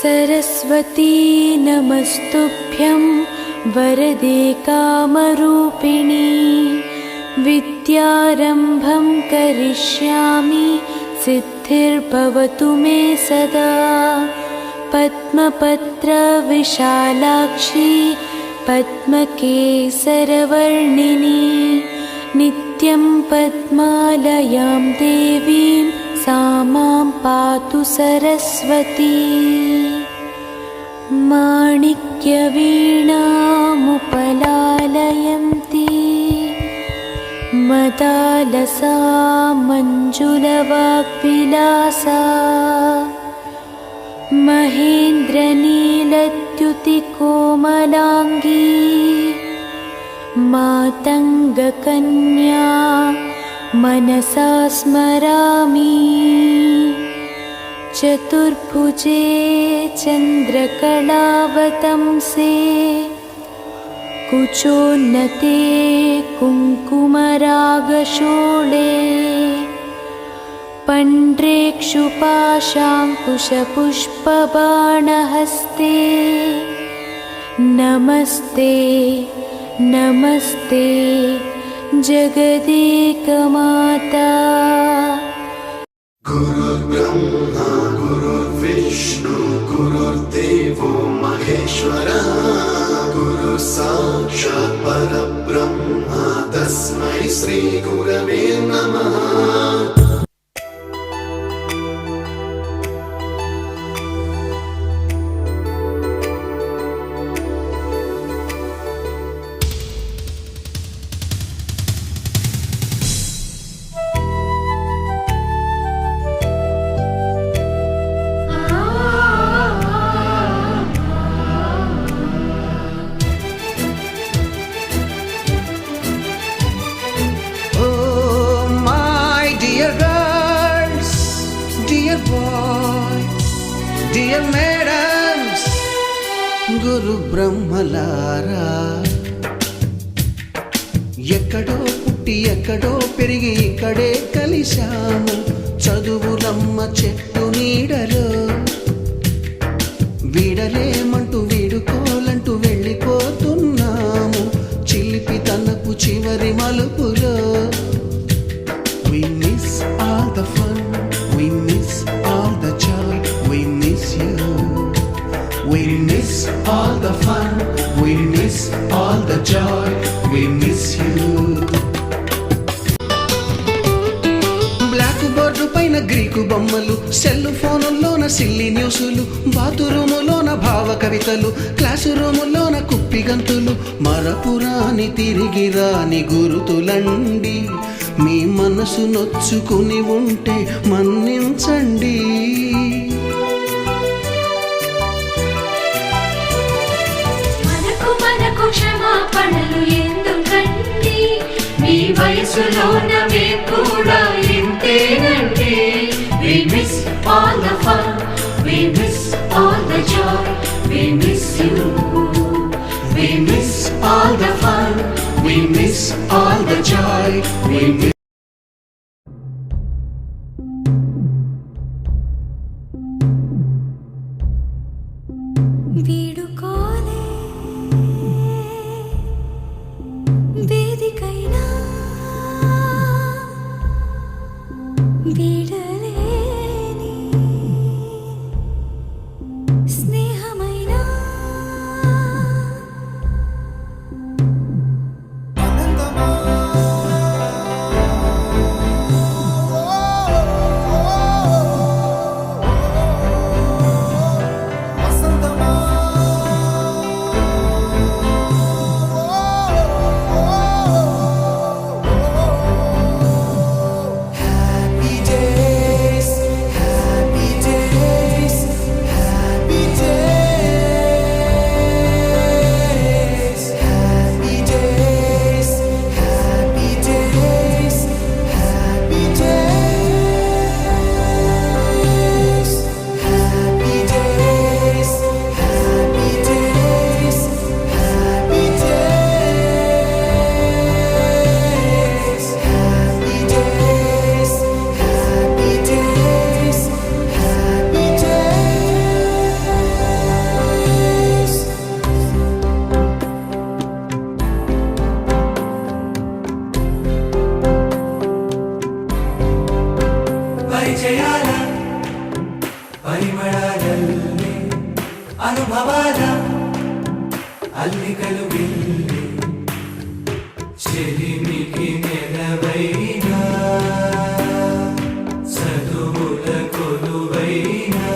सरस्वती नमस्तुभ्यं वरदे कामरूपिणी विद्यारम्भं करिष्यामि सिद्धिर्भवतु मे सदा। पद्मपत्रविशालाक्षी पद्मकेसरवर्णिनी नित्यं पद्मालयां देवीं सा मां पातु सरस्वती। माणिक्यवीणामुपलालयन्ती मदालसा मञ्जुलवाग्विलासा महेन्द्रनीलद्युतिकोमलाङ्गी मातङ्गकन्या मनसा स्मरामि। चतुर्भुजे चन्द्रकलावतंसे कुचोन्नते कुङ्कुमरागशोणे पण्ड्रेक्षुपाशाङ्कुशपुष्पबाणहस्ते नमस्ते नमस्ते जगदेकमाता। गुरुर्ब्रह्मा गुरुर्विष्णु गुरुर्देवो महेश्वरः गुरुः साक्षात् परब्रह्म तस्मै श्री गुरवे नमः। Dear madams, గురు బ్రహ్మలారా, ఎక్కడో పుట్టి ఎక్కడో పెరిగి ఇక్కడే కలిశాము చదువులమ్మ చెట్టు నీడలో. వీడలేమంటూ వీడుకోలంటూ వెళ్ళిపోతున్నాము చిలిపి తనపు చివరి మలుపులో. We miss all the fun, we miss all the joy, we miss you. We miss all the fun, we miss all the joy, we miss you. Blackboard పైన గ్రీకు బొమ్మలు, సెల్ ఫోనుల్లోన సిల్లి న్యూసులు, బాతురూములోన భావ కవితలు, class రూములోన కుప్పి గంతులు, మరపురాని తిరిగి రాని గురుతులండి. మీ మనసు నొచ్చుకుని ఉంటే మన్నించండి. మనకు క్షమాపణలు ఎందుకండి, మీ వయసులోన మేము కూడా ఇంతేనండి. We miss all the fun, we miss all the joy, we miss you. We miss all the fun, we miss all the joy, we miss. వీడుకోలే వేదికైనా వీడలేని స్నేహమైనా అనుభవాల అల్లికలు వెళ్ళి చెలిమికి నెలవైనా చదువుల కొలువైనా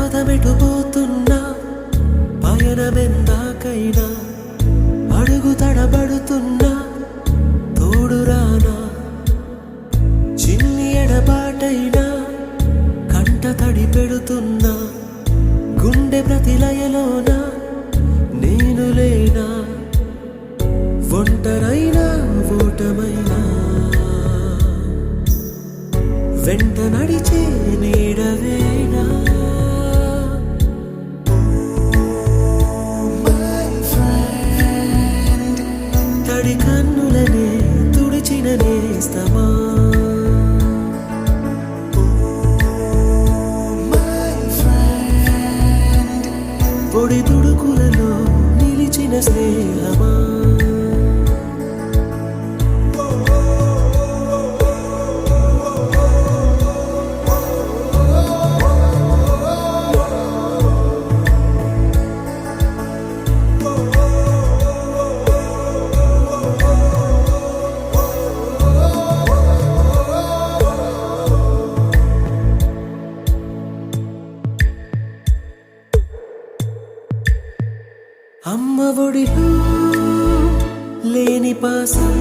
పాదమెటుపోతున్నా పయనమెందాకైనా అడుగు తడబడుతున్నా తోడురానా చిన్ని ఎడబాటైనా కంట తడి పెడుతున్నా గుండె ప్రతిలయలోన నేను లేనా ఒంటరైనా ఓటమైనా వెంట నడిచే నీడవేనా తడి కన్నులనే తుడిచిన నేస్తమా పొడి తుడుకులలో నిలిచిన స్నేహమా అమ్మ ఒడిలో లేని పాసం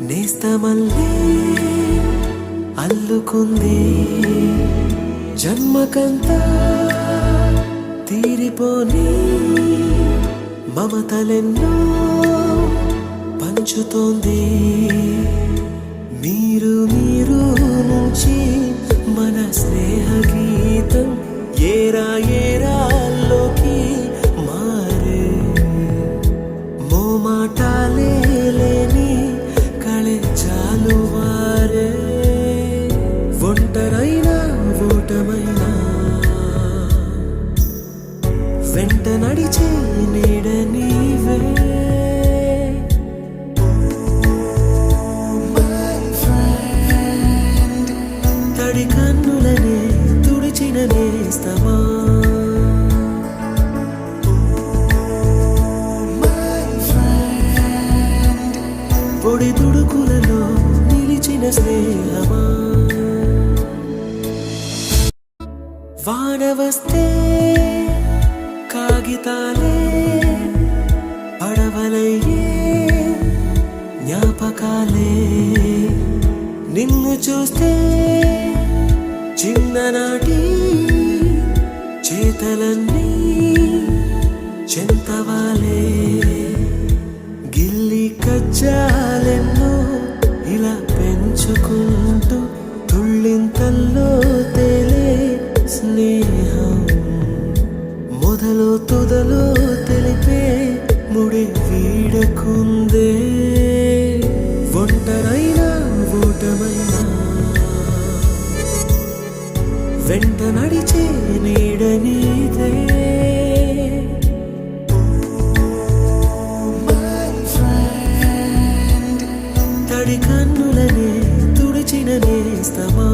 నేస్తమల్లే అల్లుకుంది జన్మకంతా తీరిపోని మమతలెన్నో పంచుతోంది మీరు నుంచి మన స్నేహ గీతం ఏరా ఏరాల్లోకి మారే మోమాటాలే లేని కళే చాలు వారే ఒంటరైనా ఓటమైనా వెంట నడిచే నీడ నీవే తడి కన్నులనే తుడిచిన నేస్తమా పొడి తుడుకులలో నిలిచిన స్నేహమా వాన వస్తే కాగితాలే పడవలయ్యే జ్ఞాపకాలే నిన్ను చూస్తే చిన్ననాటి చేతలన్నీ చెంతవాలే గిల్లి కజ్జాలెన్నో ఇలా పెంచుకుంటూ తుళ్ళింతల్లో తేలే స్నేహం మొదలు తుదలో తెలిపే ముడి వీడకుందే ఒంటరైనా ఓటమైనా వెంట నడిచే నీడ నీదే తడి కన్నులనే తుడిచిన నేస్తమా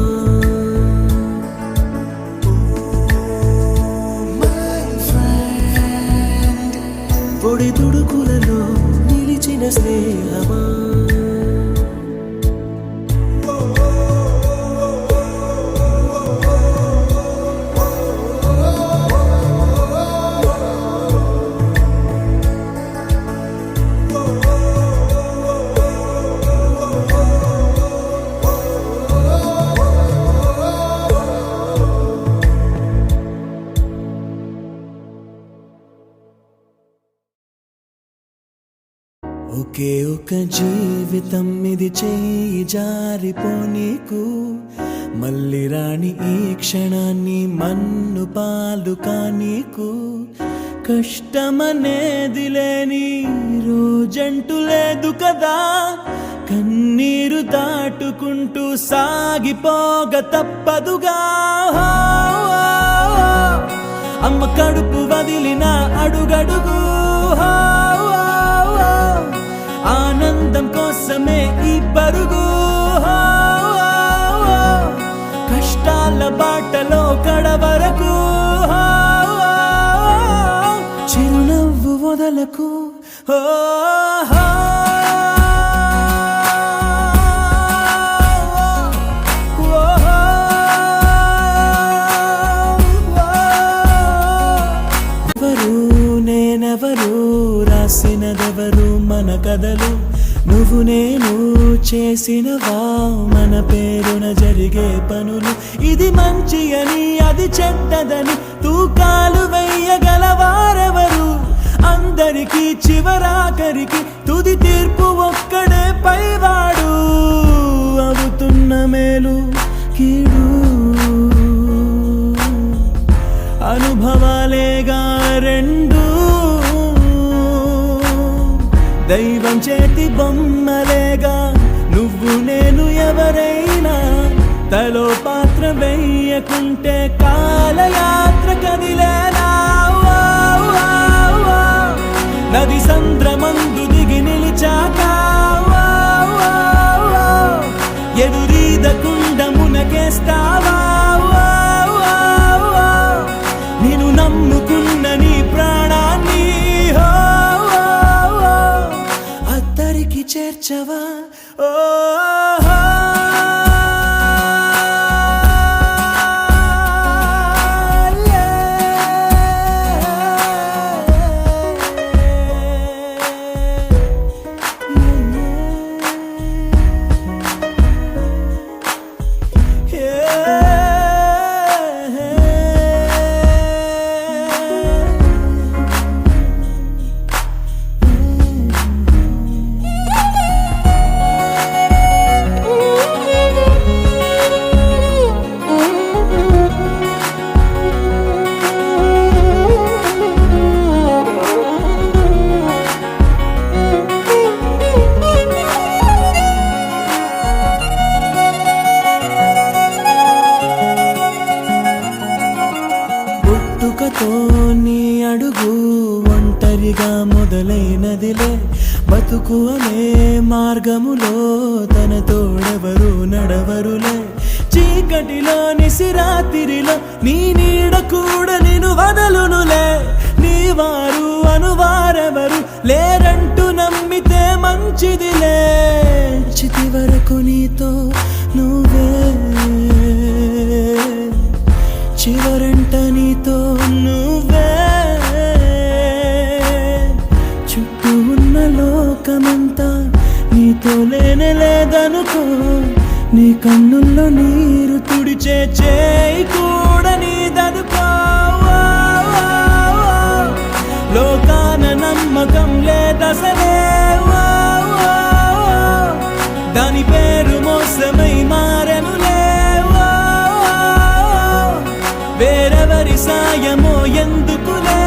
పొడి తుడుకులలో నిలిచిన నిజమైన స్నేహమా ఒకే ఒక జీవితం ఇది చేయి జారిపోనీకు మళ్ళీ రాణి ఈ క్షణాన్ని మన్ను పాలు కానీకు కష్టమనేది లేని రోజంటూ లేదు కదా కన్నీరు దాటుకుంటూ సాగిపోగ తప్పదుగా అమ్మ కడుపు వదిలిన అడుగడుగు ఆనందం కోసమే ఈ పరుగు కష్టాల బాటలో కడవరకు చిరునవ్వు వదలకు నేనెవరు రాసినదెవరు మన కథలు నువ్వు నేను చేసినవా మన పేరున జరిగే పనులు ఇది మంచి అని అది చెడ్డదని తూకాలు వెయ్యగలవారెవరు అందరికీ చివరాఖరికి తుది తీర్పు ఒక్కడే పైవాడు అవుతున్న మేలు కీడు అనుభవాలేగా రెండు దైవం చేతి బొమ్మలేగా నువ్వు నేను ఎవరైనా తలో పాత్ర వెయ్యకుంటే కాలయాత్ర కదిలేలా నది సంద్రమందు దిగి నిలిచాక ఎదురీదకుండా మునకేస్తావా నేను నమ్ముకున్న నీ ప్రాణాన్ని అద్దరికి చేర్చవా నీ అడుగు ఒంటరిగా మొదలైనదిలే బతుకు అనే మార్గములో తన తోడెవరు నడవరులే చీకటిలో నిసిరాతిరిలో నీ నీడ కూడా నిన్ను వదలునులే నీ వారు అనువారెవరు లేరంటూ నమ్మితే మంచిదిలే చితి వరకు నీతో నువ్వే చివరంట నీతో నువ్వే చుట్టూ ఉన్న లోకమంతా నీతో లేదనుకో నీ కన్నుల్లో నీరు తుడిచే చేయి కూడా నీదనుకో లోకాన నమ్మకం లేదసలే దాని పేరు మోసమై మారెనులే వేరెవరి సాయమో ఎందుకులే